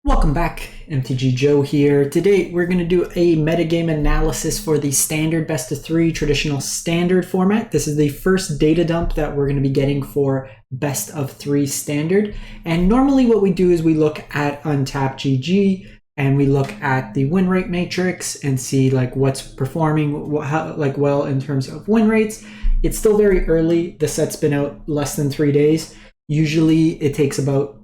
Welcome back, MTG Joe here. Today we're going to do a metagame analysis for the standard best of three traditional standard format. This is the first data dump that we're going to be getting for best of three standard. And normally what we do is we look at Untapped GG and we look at the win rate matrix and see like what's performing well in terms of win rates. It's still very early. The set's been out less than 3 days. Usually it takes about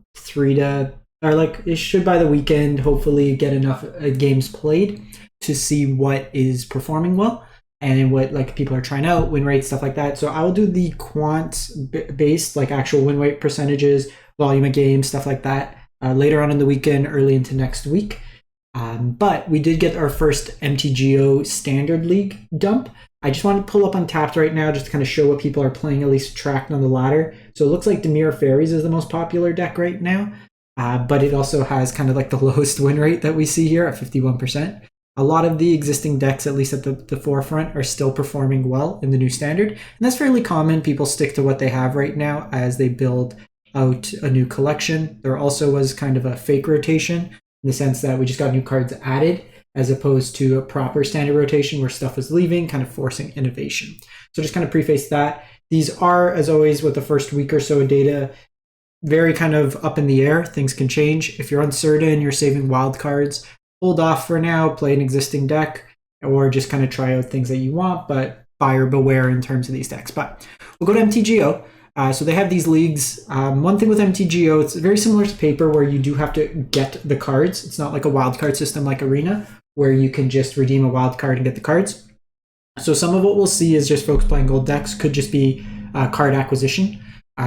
it should by the weekend hopefully get enough games played to see what is performing well and what like people are trying out, win rates, stuff like that. So I will do the quant based, like actual win rate percentages, volume of games, stuff like that later on in the weekend, early into next week. But we did get our first MTGO standard league dump. I just want to pull up Untapped right now just to kind of show what people are playing, at least tracked on the ladder. So it looks like Dimir Fairies is the most popular deck right now. But it also has kind of like the lowest win rate that we see here at 51%. A lot of the existing decks, at least at the forefront, are still performing well in the new standard. And that's fairly common. People stick to what they have right now as they build out a new collection. There also was kind of a fake rotation in the sense that we just got new cards added as opposed to a proper standard rotation where stuff was leaving, kind of forcing innovation. So just kind of preface that. These are, as always, with the first week or so of data, very kind of up in the air. Things can change. If you're uncertain, you're saving wild cards, hold off for now, play an existing deck, or just kind of try out things that you want, but buyer beware in terms of these decks. But we'll go to MTGO. So they have these leagues. One thing with MTGO, it's very similar to paper where you do have to get the cards. It's not like a wild card system like Arena where you can just redeem a wild card and get the cards. So some of what we'll see is just folks playing gold decks could just be card acquisition.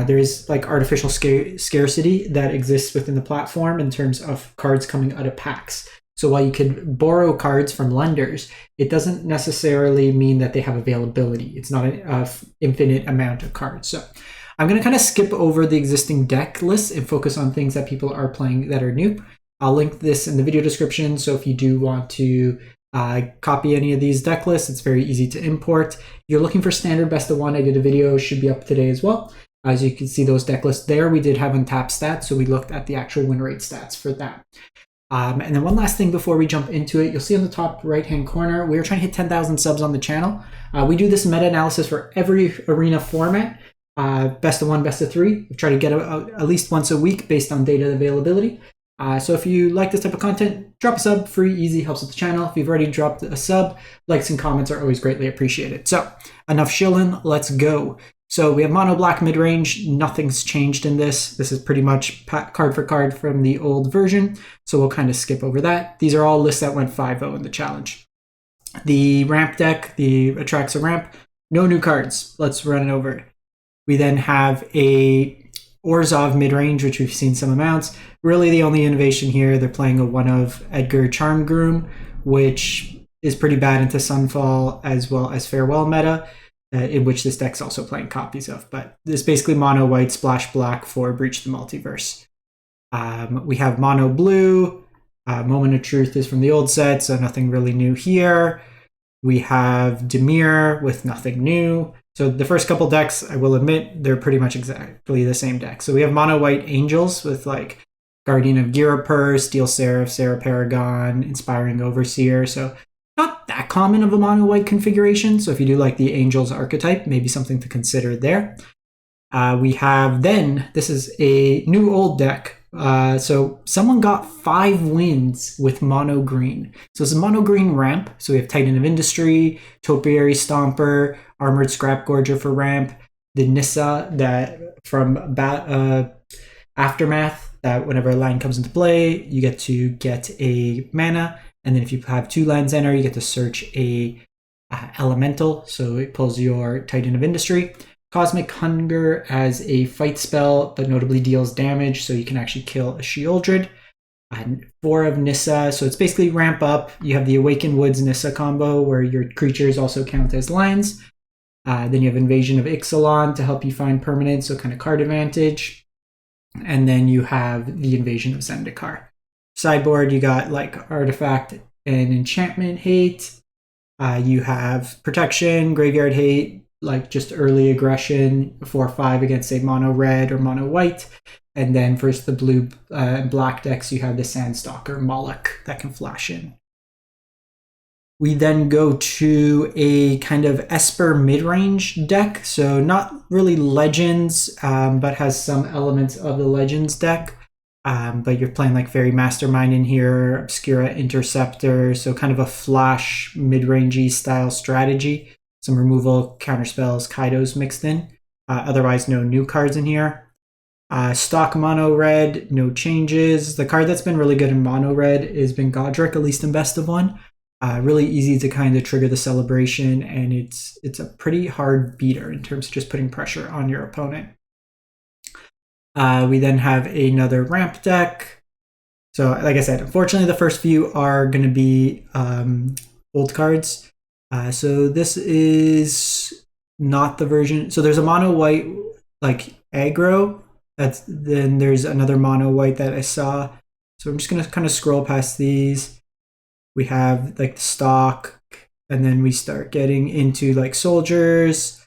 There is like artificial scarcity that exists within the platform in terms of cards coming out of packs. So while you can borrow cards from lenders, it doesn't necessarily mean that they have availability. It's not an infinite amount of cards. So I'm going to kind of skip over the existing deck lists and focus on things that people are playing that are new. I'll link this in the video description. So if you do want to copy any of these deck lists, it's very easy to import. If you're looking for standard best of one, I did a video, should be up today as well. As you can see those deck lists there, we did have Untapped stats, so we looked at the actual win rate stats for that. And then one last thing before we jump into it, you'll see on the top right-hand corner, we are trying to hit 10,000 subs on the channel. We do this meta-analysis for every arena format, best of one, best of three. We try to get at least once a week based on data availability. So if you like this type of content, drop a sub, free, easy, helps with the channel. If you've already dropped a sub, likes and comments are always greatly appreciated. So enough shilling, let's go. So we have mono black mid-range, nothing's changed in this. This is pretty much card for card from the old version, so we'll kind of skip over that. These are all lists that went 5-0 in the challenge. The ramp deck, the Atraxa ramp, no new cards. Let's run it over. We then have a Orzhov mid-range, which we've seen some amounts. Really the only innovation here, they're playing a one of Edgar Charmgroom, which is pretty bad into Sunfall as well as Farewell meta. In which this deck's also playing copies of. But this is basically mono white, splash black for Breach the Multiverse. We have mono blue. Moment of Truth is from the old set, so nothing really new here. We have Dimir with nothing new. So the first couple decks, I will admit, they're pretty much exactly the same deck. So we have mono white Angels with like Guardian of Girapur, Steel Seraph, Sarah Paragon, Inspiring Overseer. So not that common of a mono white configuration. So if you do like the Angels archetype, maybe something to consider there. We have then, this is a new old deck. So someone got 5 wins with mono green. So it's a mono green ramp. So we have Titan of Industry, Topiary Stomper, Armored Scrap Gorger for ramp, the Nissa that from Aftermath, that whenever a land comes into play, you get to get a mana. And then if you have 2 lands enter, you get to search a elemental. So it pulls your Titan of Industry. Cosmic Hunger as a fight spell, but notably deals damage. So you can actually kill a Sheoldred. 4 of Nissa. So it's basically ramp up. You have the Awakened Woods Nissa combo where your creatures also count as lands. Then you have Invasion of Ixalan to help you find permanents. So kind of card advantage. And then you have the Invasion of Zendikar. Sideboard, you got like Artifact and Enchantment hate. You have Protection, Graveyard hate, like just early aggression, 4/5 against say mono red or mono white. And then for the blue and black decks, you have the Sandstalker Moloch that can flash in. We then go to a kind of Esper mid-range deck. So not really Legends, but has some elements of the Legends deck. But you're playing like Fairy Mastermind in here, Obscura Interceptor, so kind of a flash mid-rangey style strategy. Some removal, counterspells, Kaidos mixed in. Otherwise, no new cards in here. Stock mono red, no changes. The card that's been really good in mono red has been Godric, at least in best of one. Really easy to kind of trigger the celebration, and it's a pretty hard beater in terms of just putting pressure on your opponent. We then have another ramp deck. So like I said, unfortunately the first few are going to be old cards. So this is not the version. So there's a mono white like aggro. Then there's another mono white that I saw. So I'm just going to kind of scroll past these. We have like the stock, and then we start getting into like soldiers.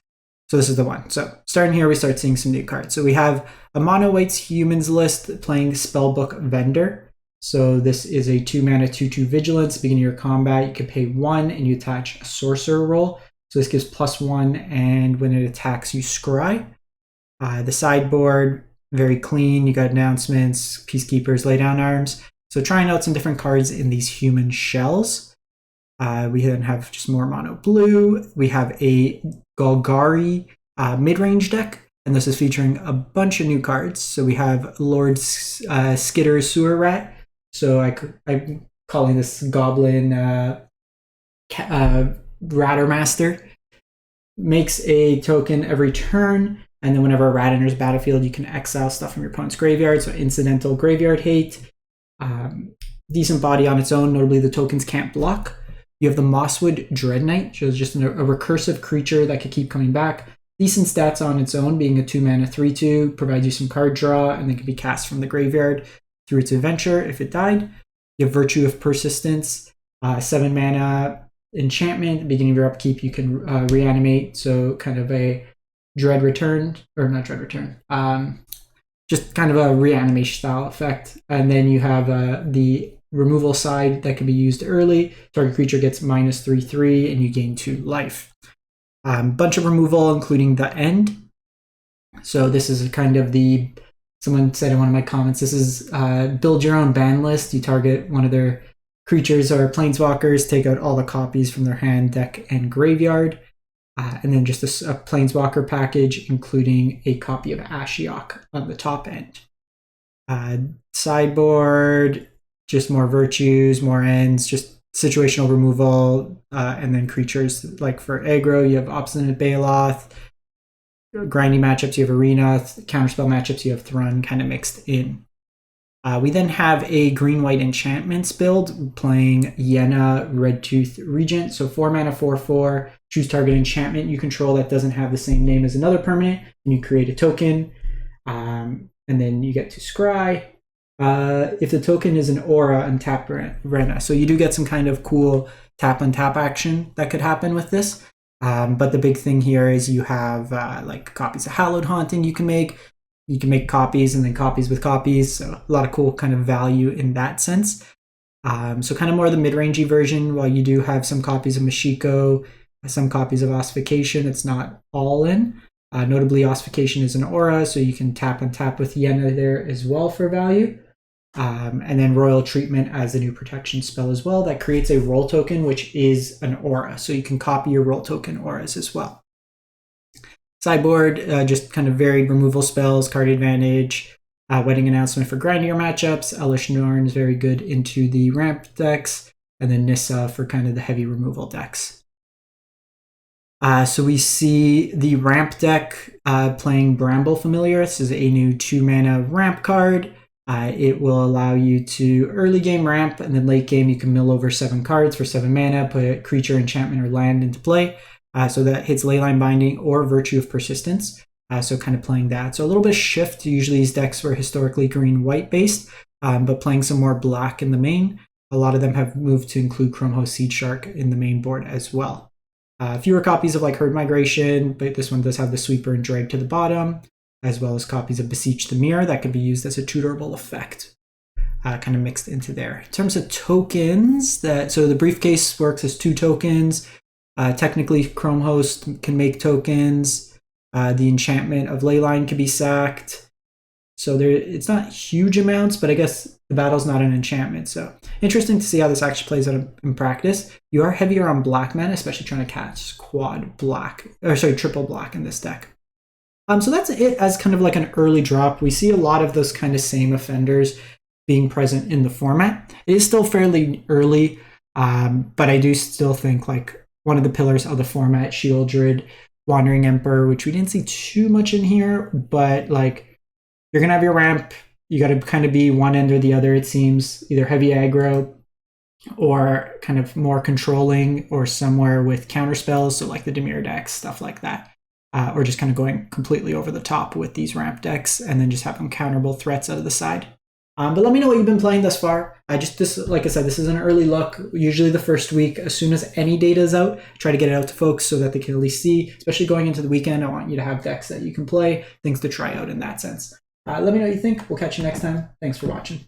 So this is the one. So starting here, we start seeing some new cards. So we have a mono white's humans list playing Spellbook Vendor. So this is a 2-mana 2/2 vigilance. Beginning of your combat, you can pay 1 and you attach a sorcerer roll. So this gives +1, and when it attacks, you scry. The sideboard, very clean. You got announcements, peacekeepers, lay down arms. So trying out some different cards in these human shells. We then have just more mono blue. We have a Golgari mid-range deck, and this is featuring a bunch of new cards. So we have Lord Skitter Sewer Rat. So I'm calling this Goblin Rattermaster. Makes a token every turn, and then whenever a rat enters battlefield, you can exile stuff from your opponent's graveyard. So incidental graveyard hate. Decent body on its own, notably the tokens can't block. You have the Mosswood Dread Knight, which is just a recursive creature that could keep coming back. Decent stats on its own, being a 2-mana 3/2, provides you some card draw, and then can be cast from the graveyard through its adventure if it died. You have Virtue of Persistence, 7-mana enchantment. Beginning of your upkeep, you can reanimate, so kind of a Dread Return, or not Dread Return, just kind of a reanimation style effect. And then you have the removal side that can be used early. Target creature gets -3/3 and you gain 2 life. Bunch of removal, including the end. So this is kind of someone said in one of my comments, this is build your own ban list. You target one of their creatures or planeswalkers, take out all the copies from their hand, deck, and graveyard. And then just a Planeswalker package, including a copy of Ashiok on the top end. Sideboard, just more virtues, more ends, just situational removal, and then creatures like for aggro, you have Obstinate Baloth. Grindy matchups, you have Arena. Counterspell matchups, you have Thrun kind of mixed in. We then have a green-white enchantments build playing Yenna Redtooth Regent. So 4-mana 4/4, choose target enchantment you control that doesn't have the same name as another permanent, and you create a token, and then you get to scry. If the token is an aura, untap Rena. So you do get some kind of cool tap-untap action that could happen with this. But the big thing here is you have like copies of Hallowed Haunting you can make. You can make copies and then copies with copies. So a lot of cool kind of value in that sense. So kind of more the mid-rangey version, while you do have some copies of Mashiko, some copies of Ossification. It's not all in. Notably, Ossification is an aura, so you can tap and tap with Yenna there as well for value. And then Royal Treatment as a new protection spell as well. That creates a role token, which is an aura. So you can copy your role token auras as well. Sideboard, just kind of varied removal spells, card advantage, Wedding Announcement for grindier matchups, Elish Norn is very good into the ramp decks, and then Nissa for kind of the heavy removal decks. So we see the ramp deck playing Bramble Familiar. This is a new 2-mana ramp card. It will allow you to early game ramp, and then late game you can mill over 7 cards for 7 mana, put a creature, enchantment, or land into play. So that hits Leyline Binding or Virtue of Persistence. So kind of playing that. So a little bit of shift. Usually these decks were historically green-white based, but playing some more black in the main. A lot of them have moved to include Chromehost Seed Shark in the main board as well. Fewer copies of like Herd Migration, but this one does have the Sweeper and Drag to the bottom. as well as copies of Beseech the Mirror that could be used as a tutorable effect. Kind of mixed into there. In terms of tokens, so the briefcase works as 2 tokens. Technically, Chrome Host can make tokens. The enchantment of Leyline can be sacked. So it's not huge amounts, but I guess the battle's not an enchantment. So interesting to see how this actually plays out in practice. You are heavier on black mana, especially trying to catch triple black in this deck. So that's it as kind of like an early drop. We see a lot of those kind of same offenders being present in the format. It is still fairly early, but I do still think like one of the pillars of the format, Shieldred, Wandering Emperor, which we didn't see too much in here, but like you're gonna have your ramp. You got to kind of be one end or the other, it seems, either heavy aggro or kind of more controlling or somewhere with counter spells, so like the Dimir decks, stuff like that. Or just kind of going completely over the top with these ramp decks and then just having counterable threats out of the side. But let me know what you've been playing thus far. Like I said, this is an early look. Usually the first week, as soon as any data is out, try to get it out to folks so that they can at least see, especially going into the weekend. I want you to have decks that you can play, things to try out in that sense. Let me know what you think. We'll catch you next time. Thanks for watching.